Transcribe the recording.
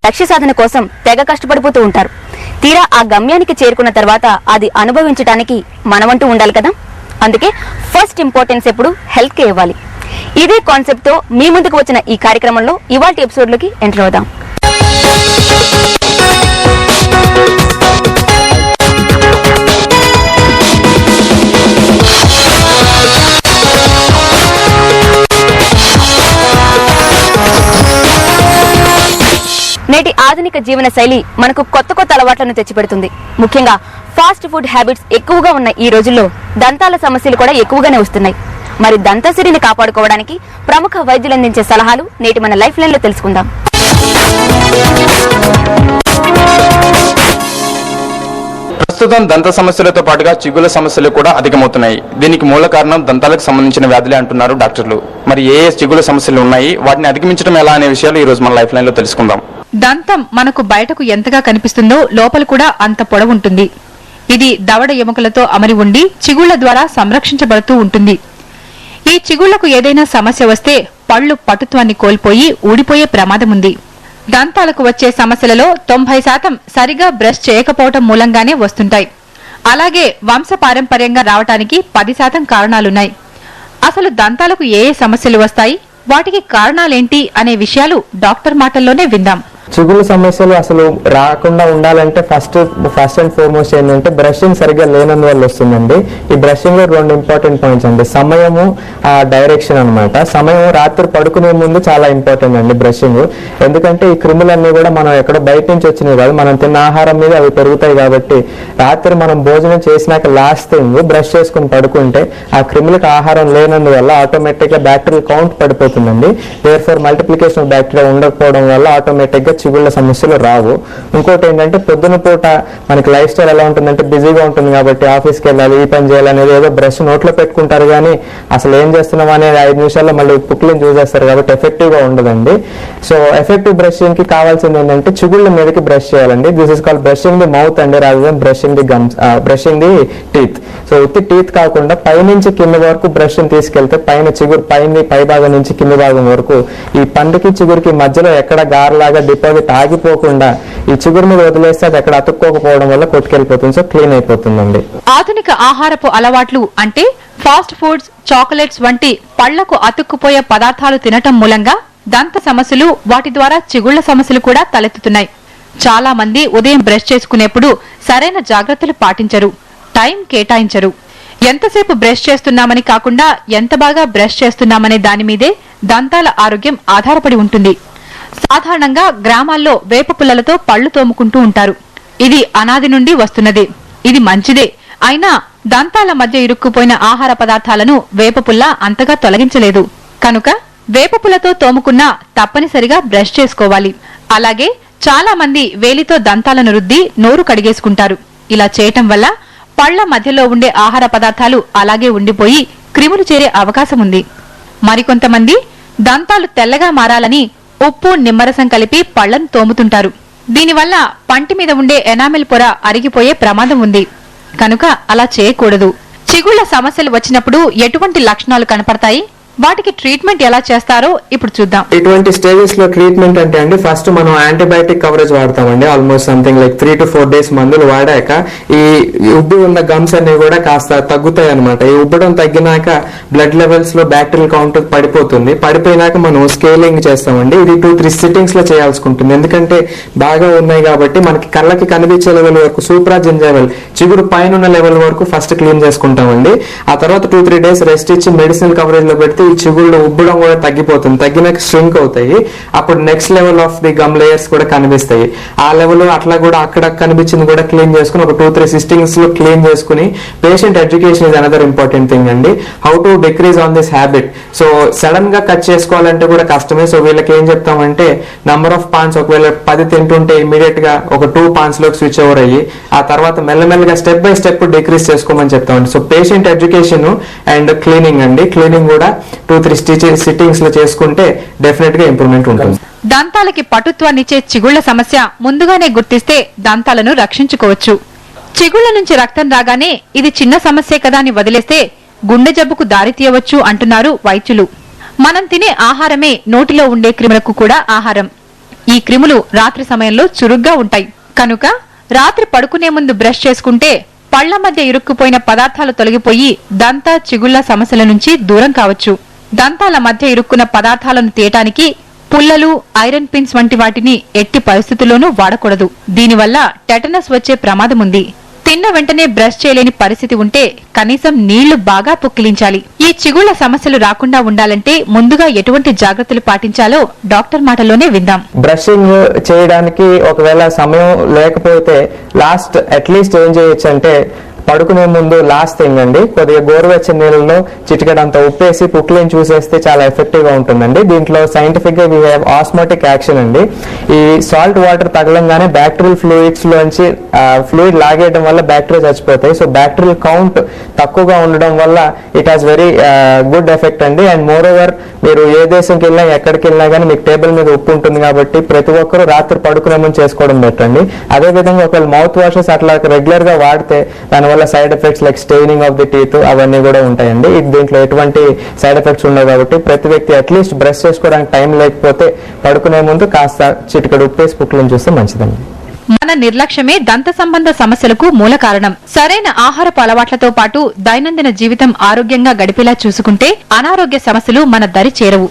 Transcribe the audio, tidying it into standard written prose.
లక్ష్య సాధన కోసం తెగ కష్టపడిపోతూ ఉంటారు. తీరా ఆ గమ్యానికి చేరుకున్న తర్వాత అది అనుభవించడానికి మనమంటూ ఉండాలి కదా. అందుకే ఫస్ట్ ఇంపార్టెన్స్ ఎప్పుడు హెల్త్ కే ఇవ్వాలి. ఇదే కాన్సెప్ట్ తో మీ ముందుకు వచ్చిన ఈ కార్యక్రమంలో ఇవాల్టి ఎపిసోడ్ లోకి ఎంటర్ అవుదాం. నేటి ఆధునిక జీవన శైలి మనకు కొత్త కొత్త అలవాట్లను తెచ్చిపెడుతుంది. ముఖ్యంగా ఫాస్ట్ ఫుడ్ హ్యాబిట్స్ ఎక్కువగా ఉన్న ఈ రోజుల్లో దంతాల సమస్యలు కూడా ఎక్కువగానే వస్తున్నాయి. మరి దంతసిరిని కాపాడుకోవడానికి ప్రముఖ వైద్యులు అందించే సలహాలు నేటి మన లైఫ్ లైన్ లో తెలుసుకుందాం. ప్రస్తుతం దంత సమస్యలతో పాటుగా చిగుల సమస్యలు కూడా అధికమవుతున్నాయి. దీనికి మూల కారణం దంతాలకు సంబంధించిన వ్యాధులే అంటున్నారు డాక్టర్లు. మరి ఏ చిగుల సమస్యలు ఉన్నాయి, వాటిని అధిగమించడం ఎలా అనే విషయాలు ఈ రోజు మన లైఫ్ లైన్ లో తెలుసుకుందాం. దంతం మనకు బయటకు ఎంతగా కనిపిస్తుందో లోపల కూడా అంత పొడవుంటుంది. ఇది దవడ ఎముకలతో అమరి ఉండి చిగుళ్ల ద్వారా సంరక్షించబడుతూ ఉంటుంది. ఈ చిగుళ్లకు ఏదైనా సమస్య వస్తే పళ్లు పటుత్వాన్ని కోల్పోయి ఊడిపోయే ప్రమాదం ఉంది. దంతాలకు వచ్చే సమస్యలలో 90% సరిగా బ్రష్ చేయకపోవటం మూలంగానే వస్తుంటాయి. అలాగే వంశపారంపర్యంగా రావటానికి 10% కారణాలున్నాయి. అసలు దంతాలకు ఏ సమస్యలు వస్తాయి, వాటికి కారణాలేంటి అనే విషయాలు డాక్టర్ మాటల్లోనే విందాం. చిగుళ్ళ సమస్యలు అసలు రాకుండా ఉండాలంటే ఫస్ట్ అండ్ ఫార్మోస్ట్ ఏంటంటే బ్రషింగ్ సరిగ్గా లేనందువల్ల వస్తుందండి. ఈ బ్రషింగ్ లో 2 ఇంపార్టెంట్ పాయింట్స్ అండి. సమయము, డైరెక్షన్ అనమాట. సమయం రాత్రి పడుకునే ముందు చాలా ఇంపార్టెంట్ అండి బ్రషింగ్. ఎందుకంటే ఈ క్రిములన్నీ కూడా మనం ఎక్కడో బయట నుంచి వచ్చినాయి కాదు, మనం తిన్న ఆహారం మీద అవి పెరుగుతాయి. కాబట్టి రాత్రి మనం భోజనం చేసినాక లాస్ట్ థింగ్ బ్రష్ చేసుకుని పడుకుంటే ఆ క్రిములకు ఆహారం లేనందువల్ల ఆటోమేటిక్ గా బ్యాక్టీరియల్ కౌంట్ పడిపోతుందండి. దేర్ఫోర్ మల్టిప్లికేషన్ ఆఫ్ బ్యాక్టీరియా ఉండకపోవడం వల్ల ఆటోమేటిక్ గా చిగుళ్ళ సమస్యలు రావు. ఇంకోటి ఏంటంటే పొద్దున పూట మనకి లైఫ్ స్టైల్ ఎలా ఉంటుందంటే బిజీగా ఉంటుంది కాబట్టి ఆఫీస్కి వెళ్ళాలి, ఈ పని చేయాలనేది ఏదో బ్రష్ నోట్లో పెట్టుకుంటారు కానీ అసలు ఏం చేస్తున్నాం అనేది 5 నిమిషాల్లో మళ్ళీ పుక్లిని చూసేస్తారు కాబట్టి ఎఫెక్టివ్ గా ఉండదండి. సో ఎఫెక్టివ్ బ్రషింగ్ కి కావాల్సింది ఏంటంటే చిగుళ్ళ మీదకి బ్రష్ చేయాలండి. This is called brushing the mouth అండి, rather than brushing the gums, brushing the teeth. So ఉత్తి టీత్ కాకుండా పైనుంచి కింద వరకు బ్రష్ తీసుకెళ్తే పైన చిగురు పై భాగం నుంచి కింది భాగం వరకు ఈ పండుకి చిగురికి మధ్యలో ఎక్కడ గారలాగా డిపాజిట్ ఆగిపోకుండా ఈ చిగురు మీద వదిలేస్తే అది ఎక్కడ అతుక్కోకపోవడం వల్ల కొట్టుకెళ్ళిపోతుంది. సో క్లీన్ అయిపోతుందండి. ఆధునిక ఆహారపు అలవాట్లు అంటే ఫాస్ట్ ఫుడ్స్, చాక్లెట్స్ వంటి పళ్లకు అతుక్కుపోయే పదార్థాలు తినటం మూలంగా దంత సమస్యలు, వాటి ద్వారా చిగుళ్ల సమస్యలు కూడా తలెత్తుతున్నాయి. చాలా మంది ఉదయం బ్రష్ చేసుకునేప్పుడు సరైన జాగ్రత్తలు పాటించరు, టైం కేటాయించరు. ఎంతసేపు బ్రష్ చేస్తున్నామని కాకుండా ఎంత బాగా బ్రష్ చేస్తున్నామనే దాని మీదే దంతాల ఆరోగ్యం ఆధారపడి ఉంటుంది. సాధారణంగా గ్రామాల్లో వేప పుల్లలతో పళ్లు తోముకుంటూ ఉంటారు. ఇది అనాది నుండి వస్తున్నదే. ఇది మంచిదే. అయినా దంతాల మధ్య ఇరుక్కుపోయిన ఆహార పదార్థాలను వేపపుల్ల అంతగా తొలగించలేదు. కనుక వేపపుల్లతో తోముకున్నా తప్పనిసరిగా బ్రష్ చేసుకోవాలి. అలాగే చాలా మంది వేలితో దంతాలను రుద్ది నోరు కడిగేసుకుంటారు. ఇలా చేయటం వల్ల పళ్ల మధ్యలో ఉండే ఆహార పదార్థాలు అలాగే ఉండిపోయి క్రిములు చేరే అవకాశం ఉంది. మరికొంతమంది దంతాలు తెల్లగా మారాలని ఉప్పు, నిమ్మరసం కలిపి పళ్లను తోముతుంటారు. దీనివల్ల పంటి మీద ఉండే ఎనామిల్ పొర అరిగిపోయే ప్రమాదం ఉంది. కనుక అలా చేయకూడదు. చిగుళ్ల సమస్యలు వచ్చినప్పుడు ఎటువంటి లక్షణాలు కనపడతాయి, వాటికి ట్రీట్మెంట్ ఎలా చేస్తారో ఇప్పుడు చూద్దాం. ఇటువంటి స్టేజెస్ లో ట్రీట్మెంట్ అంటే అండి ఫస్ట్ మనం యాంటీబయాటిక్ కవరేజ్ వాడతామండి. Almost something like 3 to 4 days మందులు వాడాక ఈ ఉబ్బి ఉన్న గమ్స్ అనేవి కూడా కాస్త తగ్గుతాయి అనమాట. ఈ ఉబ్బడం తగ్గినాక బ్లడ్ లెవెల్స్ లో బ్యాక్టీరియల్ కౌంట్ పడిపోతుంది. పడిపోయినాక మనం స్కేలింగ్ చేస్తామండి. ఇది 2-3 సిట్టింగ్స్ లో చేయాల్సి ఉంటుంది. ఎందుకంటే బాగా ఉన్నాయి కాబట్టి మనకి కళ్ళకి కనిపించే లెవెల్ వరకు సూప్రా జింజైవల్ చిగురు పైన ఉన్న లెవెల్ వరకు ఫస్ట్ క్లీన్ చేసుకుంటామండి. ఆ తర్వాత 2-3 days రెస్ట్ ఇచ్చి మెడిసినల్ కవరేజ్ లో పెడితే ఈ చిగుళ్ళు ఉబ్బడం కూడా తగ్గిపోతుంది. తగ్గినాక స్ట్రింక్ అవుతాయి. అప్పుడు next level of the gum layers కూడా కనిపిస్తాయి. ఆ లెవెల్ అట్లా కూడా అక్కడ కనిపించింది కూడా క్లీన్ చేసుకుని ఒక 2-3 సిట్టింగ్స్ లో క్లీన్ చేసుకుని patient education is another important thing అండి. How to decrease on this habit. So sudden గా కట్ చేసుకోవాలంటే కూడా కష్టమే. సో వీళ్ళకి ఏం చెప్తామంటే నంబర్ ఆఫ్ పాన్స్ ఒకవేళ 10 తింటుంటే ఇమీడియట్ గా ఒక 2 పాన్స్ లోకి స్విచ్ ఓవర్ అయ్యి ఆ తర్వాత మెల్లమెల్లగా స్టెప్ బై స్టెప్ డిక్రీజ్ చేసుకోమని చెప్తామండి. So patient education and cleaning అండి. క్లీనింగ్ కూడా 2-3 సిట్టింగ్స్ లో చేసుకుంటే డెఫినెట్ గా ఇంప్రూవ్మెంట్ ఉంటుంది. దంతాలకి పటుత్వాన్నిచ్చే చిగుళ్ల సమస్య ముందుగానే గుర్తిస్తే దంతాలను రక్షించుకోవచ్చు. చిగుళ్ల నుంచి రక్తం రాగానే ఇది చిన్న సమస్యే కదా అని వదిలేస్తే గుండె జబ్బుకు దారితీయవచ్చు అంటున్నారు వైద్యులు. మనం తినే ఆహారమే నోటిలో ఉండే క్రిములకు కూడా ఆహారం. ఈ క్రిములు రాత్రి సమయంలో చురుగ్గా ఉంటాయి. కనుక రాత్రి పడుకునే ముందు బ్రష్ చేసుకుంటే పళ్ల మధ్య ఇరుక్కుపోయిన పదార్థాలు తొలగిపోయి దంత చిగుళ్ల సమస్యల నుంచి దూరం కావచ్చు. దంతాల మధ్య ఇరుక్కున్న పదార్థాలను తీయటానికి పుల్లలు, ఐరన్ పిన్స్ వంటి వాటిని ఎట్టి పరిస్థితుల్లోనూ వాడకూడదు. దీనివల్ల టెటనస్ వచ్చే ప్రమాదముంది. తిన్న వెంటనే బ్రష్ చేయలేని పరిస్థితి ఉంటే కనీసం నీళ్లు బాగా పుక్కిలించాలి. ఈ చిగుళ్ల సమస్యలు రాకుండా ఉండాలంటే ముందుగా ఎటువంటి జాగ్రత్తలు పాటించాలో డాక్టర్ మాటలోనే విందాం. బ్రషింగ్ చేయడానికి ఒకవేళ సమయం లేకపోతే లాస్ట్ అట్లీస్ట్ ఏం చేయొచ్చు అంటే పడుకునే ముందు లాస్ట్ థింగ్ అండి, కొద్దిగా గోరువెచ్చని నీళ్ళలో చిటికెడంత ఉప్పేసి పుక్లిని చూసేస్తే చాలా ఎఫెక్టివ్ గా ఉంటుందండి. దీంట్లో సైంటిఫిక్ గా వీ హ్యావ్ ఆస్మోటిక్ యాక్షన్ అండి. ఈ సాల్ట్ వాటర్ తగలంగానే బ్యాక్టీరియల్ ఫ్లూయిడ్స్ లోంచి ఫ్లూయిడ్ లాగేయడం వల్ల బ్యాక్టీరియా చచ్చిపోతాయి. సో బ్యాక్టీరియల్ కౌంట్ తక్కువగా ఉండడం వల్ల it has very good effect అండి. అండ్ మోర్ ఓవర్ మీరు ఏ దేశంకి వెళ్ళినా ఎక్కడికి వెళ్ళినా కానీ మీకు టేబుల్ మీద ఉప్పు ఉంటుంది కాబట్టి ప్రతి ఒక్కరూ రాత్రి పడుకునే ముందు చేసుకోవడం పెట్టండి. అదే విధంగా ఒకవేళ మౌత్ వాషెస్ అట్లా రెగ్యులర్ గా వాడితే దానివల్ల side effects like staining of the teeth అవన్నీ కూడా ఉంటాయండి. దీంట్లో ఎటువంటి సైడ్ ఎఫెక్ట్స్ ఉండవు కాబట్టి ప్రతి వ్యక్తి అట్లీస్ట్ బ్రష్ చేసుకోవడానికి టైం లేకపోతే పడుకునే ముందు కాస్త చిటికెడు ఉప్పేసి పుక్లను చూస్తే మంచిదండి. మన నిర్లక్ష్యమే దంత సంబంధ సమస్యలకు మూల కారణం. సరైన ఆహారపు అలవాట్లతో పాటు దైనందిన జీవితం ఆరోగ్యంగా గడిపేలా చూసుకుంటే అనారోగ్య సమస్యలు మన దరి చేరవు.